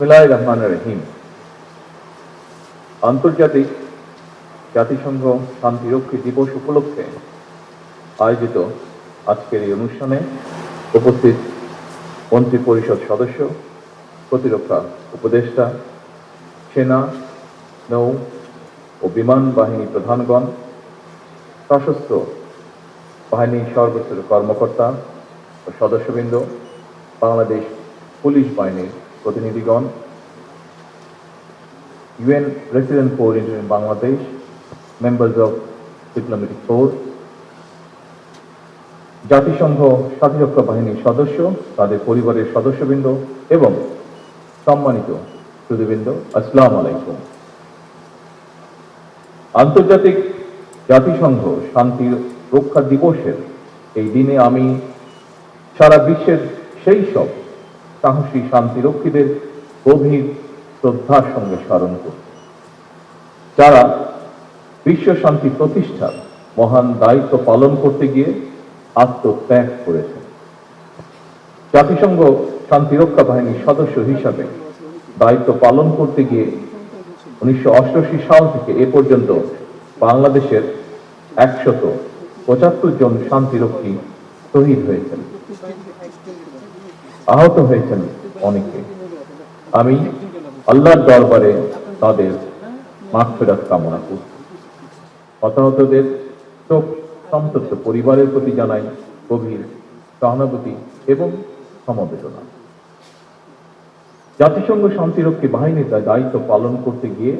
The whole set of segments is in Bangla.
বিসমিল্লাহির রহমানির রহিম। আন্তর্জাতিক জাতিসংঘ শান্তিরক্ষী দিবস উপলক্ষে আয়োজিত আজকের এই অনুষ্ঠানে উপস্থিত মন্ত্রিপরিষদ সদস্য, প্রতিরক্ষা উপদেষ্টা, সেনা, নৌ ও বিমান বাহিনী প্রধানগণ, সশস্ত্র বাহিনীর সর্বোচ্চ কর্মকর্তা ও সদস্যবৃন্দ, বাংলাদেশ পুলিশ বাহিনীর প্রতিনিধিগণ, UN Resident Corps in Bangladesh, members of diplomatic corps, জাতিসংঘ শান্তিরক্ষা বাহিনীর সদস্য, তাদের পরিবারের সদস্যবৃন্দ এবং সম্মানিত সুধীবৃন্দ, আসসালামু আলাইকুম। আন্তর্জাতিক জাতিসংঘ শান্তি রক্ষা দিবসের এই দিনে আমি সারা বিশ্বের সেই সব সাহসী শান্তিরক্ষীদের গভীর শ্রদ্ধার সঙ্গে স্মরণ করছি, যারা বিশ্ব শান্তি প্রতিষ্ঠার মহান দায়িত্ব পালন করতে গিয়ে আত্মত্যাগ করেছেন। জাতিসংঘ শান্তিরক্ষা বাহিনীর সদস্য হিসাবে দায়িত্ব পালন করতে গিয়ে 1988 সাল থেকে এ পর্যন্ত বাংলাদেশের 175 জন শান্তিরক্ষী শহীদ হয়েছেন, আহত হয়েছেন অনেকে। আমি আল্লাহর দরবারে তাদের মাগফিরাত কামনা করছি। হতাহতদের শোক সন্তপ্ত পরিবারের প্রতি জানাই গভীর সহানুভূতি এবং সমবেদনা। জাতিসংঘ শান্তিরক্ষী বাহিনীর দায়িত্ব পালন করতে গিয়ে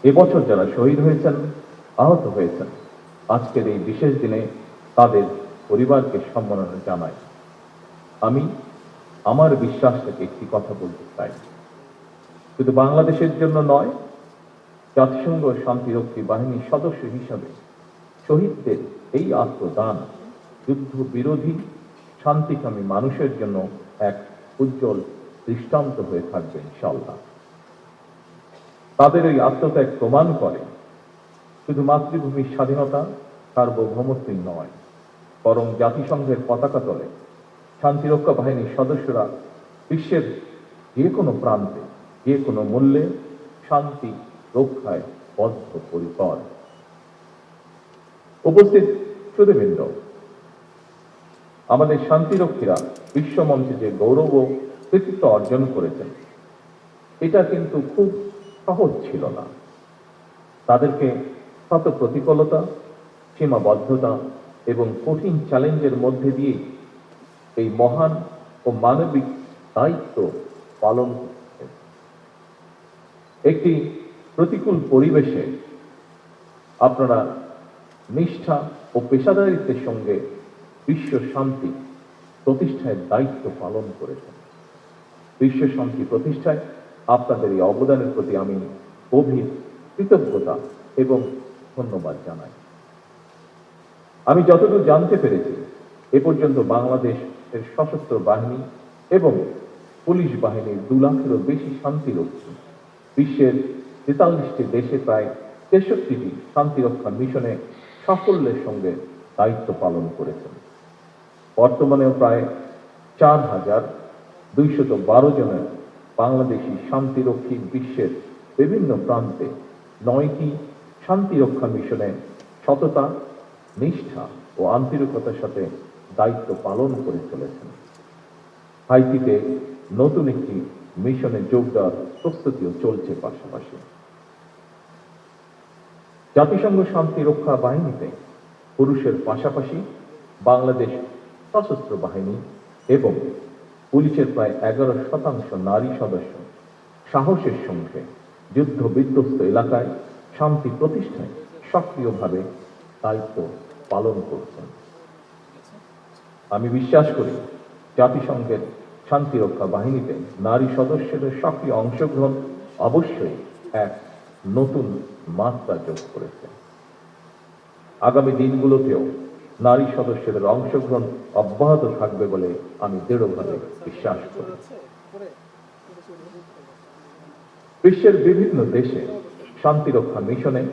এবছর যারা শহীদ হয়েছেন, আহত হয়েছেন, আজকের এই বিশেষ দিনে তাদের পরিবারকে সম্মাননা জানাই। আমি আমার বিশ্বাস থেকে একটি কথা বলতে চাই, শুধু বাংলাদেশের জন্য নয়, জাতিসংঘ শান্তিরক্ষী বাহিনীর সদস্য হিসাবে শহীদদের এই আত্মদান যুদ্ধ বিরোধী শান্তিকামী মানুষের জন্য এক উজ্জ্বল দৃষ্টান্ত হয়ে থাকবে ইনশাআল্লাহ। তাদের এই আত্মত্যাগ প্রমাণ করে শুধু মাতৃভূমির স্বাধীনতা সার্বভৌমত্বই নয়, বরং জাতিসংঘের পতাকা তলে শান্তিরক্ষা বাহিনীর সদস্যরা বিশ্বের যে কোনো প্রান্তে যে কোনো মূল্যে শান্তি রক্ষায় বদ্ধপরিকর। উপস্থিত সুধীবৃন্দ, আমাদের শান্তিরক্ষীরা বিশ্বমঞ্চে যে গৌরব ও কৃতিত্ব অর্জন করেছেন, এটা কিন্তু খুব সহজ ছিল না। তাদেরকে শত প্রতিকূলতা, সীমাবদ্ধতা এবং কঠিন চ্যালেঞ্জের মধ্যে দিয়ে এই মহান ও মানবিক দায়িত্ব পালন করতে। একটি প্রতিকূল পরিবেশে আপনারা নিষ্ঠা ও পেশাদারিত্বের সঙ্গে বিশ্ব শান্তি প্রতিষ্ঠায় দায়িত্ব পালন করেছেন। বিশ্ব শান্তি প্রতিষ্ঠায় আপনাদের এই অবদানের প্রতি আমি গভীর কৃতজ্ঞতা এবং ধন্যবাদ জানাই। আমি যতদূর জানতে পেরেছি, এ পর্যন্ত বাংলাদেশের সশস্ত্র বাহিনী এবং পুলিশ বাহিনীর 2 লাখেরও বেশি শান্তিরক্ষী বিশ্বের 43টি দেশে প্রায় 63টি শান্তিরক্ষা মিশনে সাফল্যের সঙ্গে দায়িত্ব পালন করেছেন। বর্তমানেও প্রায় 4212 জনের বাংলাদেশি শান্তিরক্ষী বিশ্বের বিভিন্ন প্রান্তে 9টি শান্তিরক্ষা মিশনে সততা, নিষ্ঠা ও আন্তরিকতার সাথে দায়িত্ব পালন করে চলেছেন। হাইতিতে নতুন একটি মিশনে যোগ দেওয়ার প্রস্তুতিও চলছে। পাশাপাশি জাতিসংঘ শান্তিরক্ষা বাহিনীতে পুরুষের পাশাপাশি বাংলাদেশ সশস্ত্র বাহিনী এবং পুলিশের প্রায় 11% নারী সদস্য সাহসের সঙ্গে যুদ্ধ বিধ্বস্ত এলাকায় শান্তি প্রতিষ্ঠায় সক্রিয়ভাবে দায়িত্ব পালন করছেন। আমি বিশ্বাস করি জাতিসংঘের শান্তিরক্ষা বাহিনীতে নারী সদস্যদের সক্রিয় অংশগ্রহণ অবশ্যই এক নতুন মাত্রা যোগ করেছে। আগামী দিনগুলোতেও নারী সদস্যদের অংশগ্রহণ অব্যাহত থাকবে বলে আমি দৃঢ়ভাবে বিশ্বাস করি। বিশ্বের বিভিন্ন দেশে শান্তিরক্ষা মিশনে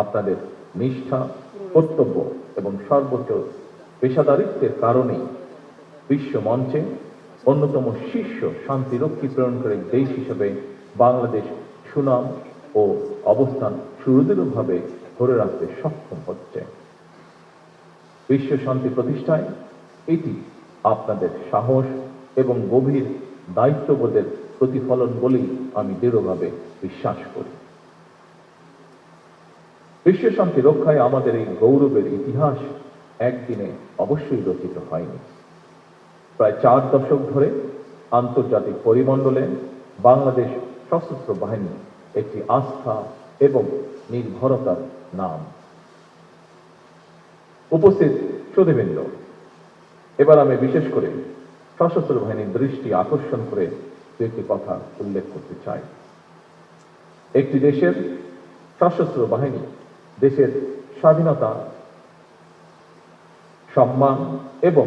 আপনাদের নিষ্ঠা, কর্তব্য এবং সর্বোচ্চ পেশাদারিত্বের কারণেই বিশ্ব মঞ্চে অন্যতম শীর্ষ শান্তিরক্ষী প্রেরণকারী দেশ হিসেবে বাংলাদেশ সুনাম ও অবস্থান সুদৃঢ়ভাবে ধরে রাখতে সক্ষম হচ্ছে। বিশ্ব শান্তি প্রতিষ্ঠায় এটি আপনাদের সাহস এবং গভীর দায়িত্ববোধের প্রতিফলন বলেই আমি দৃঢ়ভাবে বিশ্বাস করি। বিশ্ব শান্তি রক্ষায় আমাদের এই গৌরবের ইতিহাস একদিনে অবশ্যই রচিত হয়নি। প্রায় 4 দশক ধরে আন্তর্জাতিক পরিমণ্ডলে বাংলাদেশ সশস্ত্র বাহিনী একটি আস্থা এবং নির্ভরতার নাম। উপস্থিত সুধীবৃন্দ, এবার আমি বিশেষ করে সশস্ত্র বাহিনীর দৃষ্টি আকর্ষণ করে একটি কথা উল্লেখ করতে চাই। একটি দেশের সশস্ত্র বাহিনী দেশের স্বাধীনতা, সম্মান এবং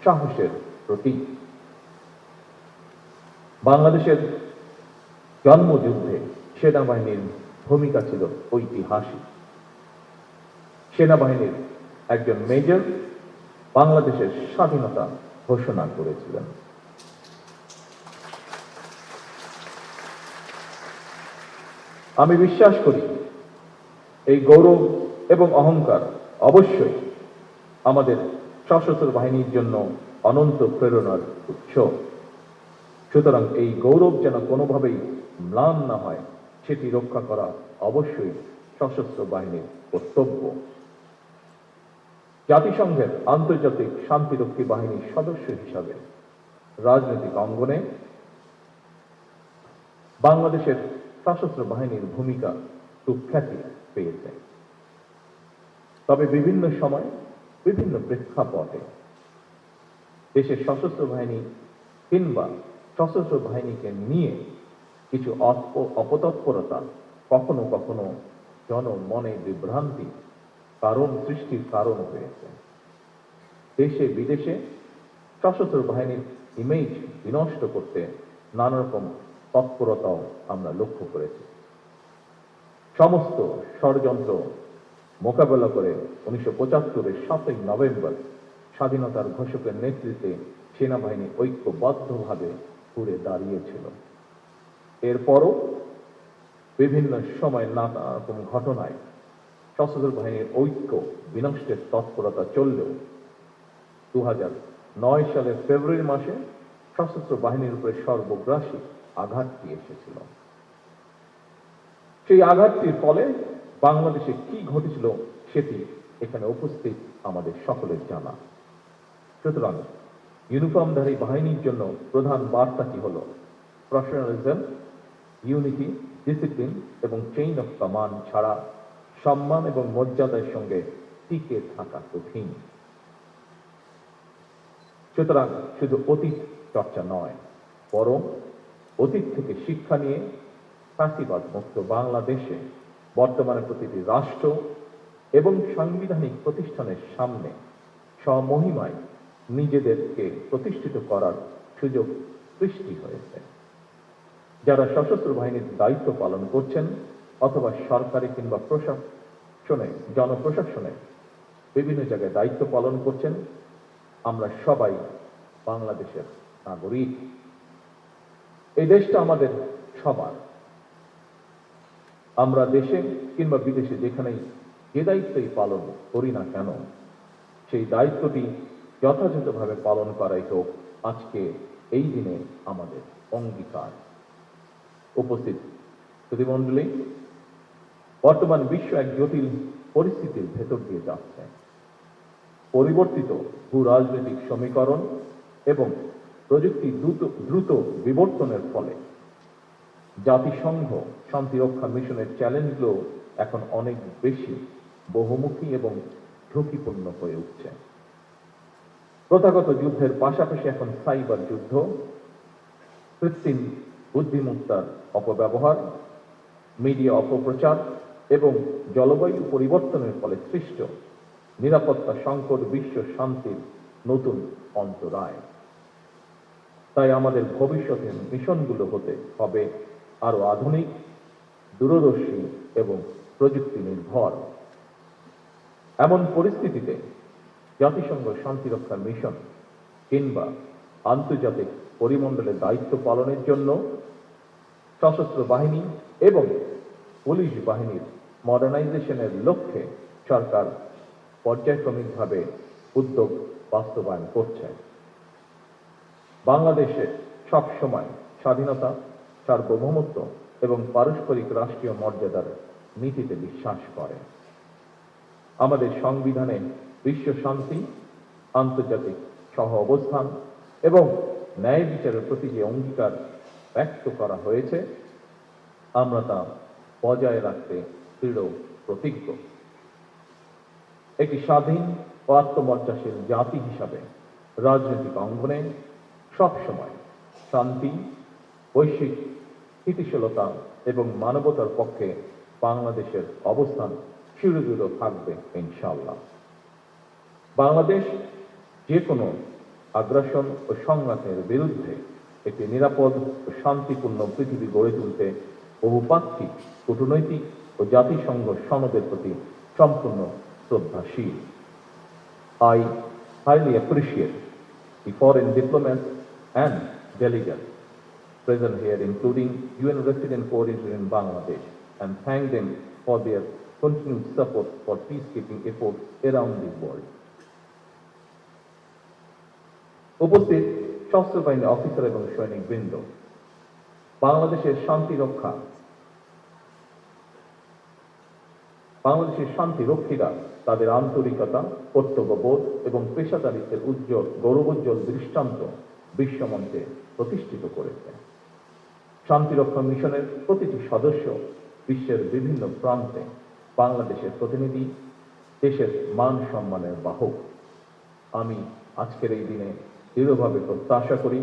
সাহসের প্রতীক। বাংলাদেশের জন্মযুদ্ধে সেনাবাহিনীর ভূমিকা ছিল ঐতিহাসিক। সেনাবাহিনীর একজন মেজর বাংলাদেশের স্বাধীনতা ঘোষণা করেছিলেন। আমি বিশ্বাস করি এই গৌরব এবং অহংকার অবশ্যই আমাদের সশস্ত্র বাহিনীর জন্য অনন্ত প্রেরণার উৎস। সুতরাং এই গৌরব যেন কোনোভাবেই ম্লান না হয়, সেটি রক্ষা করা অবশ্যই সশস্ত্র বাহিনীর কর্তব্য। জাতিসংঘের আন্তর্জাতিক শান্তিরক্ষী বাহিনীর সদস্য হিসাবে রাজনৈতিক অঙ্গনে বাংলাদেশের সশস্ত্র বাহিনীর ভূমিকা সুখ্যাতি পেয়েছে। তবে বিভিন্ন সময় বিভিন্ন প্রেক্ষাপটে দেশের সশস্ত্র বাহিনী কিংবা সশস্ত্র বাহিনীকে নিয়ে কিছু অপতৎপরতা কখনো কখনো জনমনে বিভ্রান্তি সৃষ্টির কারণ হয়েছে। দেশে বিদেশে সশস্ত্র বাহিনীর ইমেজ বিনষ্ট করতে নানা রকম তৎপরতাও আমরা লক্ষ্য করেছি। সমস্ত ষড়যন্ত্র মোকাবেলা করে 1975-এর 7ই নভেম্বর স্বাধীনতার ঘোষকের নেতৃত্বে সেনাবাহিনী ঐক্যবদ্ধভাবে ঘুরে দাঁড়িয়েছিল। এরপরও বিভিন্ন সময় নানা রকম ঘটনায় সশস্ত্র বাহিনীর ঐক্য বিনষ্টের তৎপরতা চললেও 2009 সালের ফেব্রুয়ারি মাসে সশস্ত্র বাহিনীর উপরে সর্বগ্রাসী আঘাতটি এসেছিল। সেই আঘাতটির ফলে বাংলাদেশে কি ঘটেছিল সেটি এখানে উপস্থিত আমাদের সকলের জানা। সুতরাং ইউনিফর্মধারী বাহিনীর জন্য প্রধান বার্তাটি হল প্রফেশনালিজম, ইউনিটি, ডিসিপ্লিন এবং চেইন অফ কমান্ড ছাড়া সম্মান এবং মর্যাদার সঙ্গে টিকে থাকা কঠিন। সুতরাং শুধু অতীত চর্চা নয়, বরং অতীত থেকে শিক্ষা নিয়ে ফ্যাসিবাদ মুক্ত বাংলাদেশে বর্তমানে প্রতিটি রাষ্ট্র এবং সাংবিধানিক প্রতিষ্ঠানের সামনে স্বমহিমায় নিজেদেরকে প্রতিষ্ঠিত করার সুযোগ সৃষ্টি হয়েছে। যারা সশস্ত্র বাহিনীর দায়িত্ব পালন করছেন অথবা সরকারি কিংবা প্রশাসনে, জনপ্রশাসনে বিভিন্ন জায়গায় দায়িত্ব পালন করছেন, আমরা সবাই বাংলাদেশের নাগরিক। এই দেশটা আমাদের সবার। আমরা দেশে কিংবা বিদেশে যেখানেই যে দায়িত্বই পালন করি না কেন, সেই দায়িত্বটি যথাযথভাবে পালন করাই হোক আজকে এই দিনে আমাদের অঙ্গীকার। উপস্থিত সুধীমণ্ডলী, বর্তমান বিশ্ব এক জটিল পরিস্থিতির ভেতর দিয়ে যাচ্ছে। পরিবর্তিত ভূ রাজনৈতিক সমীকরণ এবং প্রযুক্তি দ্রুত বিবর্তনের ফলে জাতিসংঘ শান্তিরক্ষা মিশনের চ্যালেঞ্জগুলো এখন অনেক বেশি বহুমুখী এবং ঝুঁকিপূর্ণ হয়ে উঠছে। প্রথাগত যুদ্ধের পাশাপাশি এখন সাইবার যুদ্ধ, কৃত্রিম বুদ্ধিমত্তার অপব্যবহার, মিডিয়া অপপ্রচার এবং জলবায়ু পরিবর্তনের ফলে সৃষ্ট নিরাপত্তা সংকট বিশ্ব শান্তির নতুন অন্তরায়। তাই আমাদের ভবিষ্যতের মিশনগুলো হতে হবে আরো আধুনিক, দূরদর্শী এবং প্রযুক্তি নির্ভর। এমন পরিস্থিতিতে জাতিসংঘ শান্তিরক্ষা মিশন কিংবা আন্তর্জাতিক পরিমণ্ডলে দায়িত্ব পালনের জন্য সশস্ত্র বাহিনী এবং পুলিশ বাহিনীর মডার্নাইজেশনের লক্ষ্যে সরকার পর্যায়ক্রমিকভাবে উদ্যোগ বাস্তবায়ন করছে। বাংলাদেশে সবসময় স্বাধীনতা, সার্বভৌমত্ব এবং পারস্পরিক রাষ্ট্রীয় মর্যাদার নীতিতে বিশ্বাস করে। আমাদের সংবিধানে বিশ্ব শান্তি, আন্তর্জাতিক সহ অবস্থান এবং ন্যায় বিচারের প্রতি যে অঙ্গীকার ব্যক্ত করা হয়েছে, আমরা তা বজায় রাখতে দৃঢ় প্রতিজ্ঞ। একটি স্বাধীন ও আত্মমর্যাশীল জাতি হিসাবে রাজনৈতিক অঙ্গনে সবসময় শান্তি, বৈশ্বিক স্থিতিশীলতা এবং মানবতার পক্ষে বাংলাদেশের অবস্থান সুদৃঢ় থাকবে ইনশাআল্লাহ। বাংলাদেশ যে কোনো আগ্রাসন ও সংঘাতের বিরুদ্ধে একটি নিরাপদ ও শান্তিপূর্ণ পৃথিবী গড়ে তুলতে বহুপাক্ষিক, কূটনৈতিক ও জাতিসংঘ সনদের প্রতি সম্পূর্ণ শ্রদ্ধাশীল। I highly appreciate the foreign diplomats and delegates present here, including UN resident coordinator in Bangladesh, and thank them for their continued support for peacekeeping efforts around the world. উপস্থিত সশস্ত্র বাহিনী অফিসার এবং সৈনিকবৃন্দ, বাংলাদেশের শান্তিরক্ষীরা তাদের আন্তরিকতা, কর্তব্যবোধ এবং পেশাদারিত্বের গৌরবোজ্জ্বল দৃষ্টান্ত বিশ্বমঞ্চে প্রতিষ্ঠিত করেছে। শান্তিরক্ষা মিশনের প্রতিটি সদস্য বিশ্বের বিভিন্ন প্রান্তে বাংলাদেশের প্রতিনিধি, দেশের মান সম্মানের বাহক। আমি আজকের এই দিনে দৃঢ়ভাবে প্রত্যাশা করি,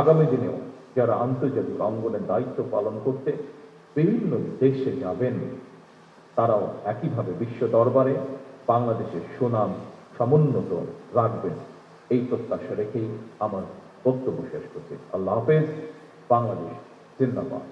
আগামী দিনেও যারা আন্তর্জাতিক অঙ্গনে দায়িত্ব পালন করতে বিভিন্ন দেশে যাবেন, তারাও একইভাবে বিশ্ব দরবারে বাংলাদেশের সুনাম সমুন্নত রাখবেন। এই প্রত্যাশা রেখেই আমার বক্তব্য শেষ করছি। আল্লাহ হাফেজ। বাংলাদেশ জিন্দাবাদ।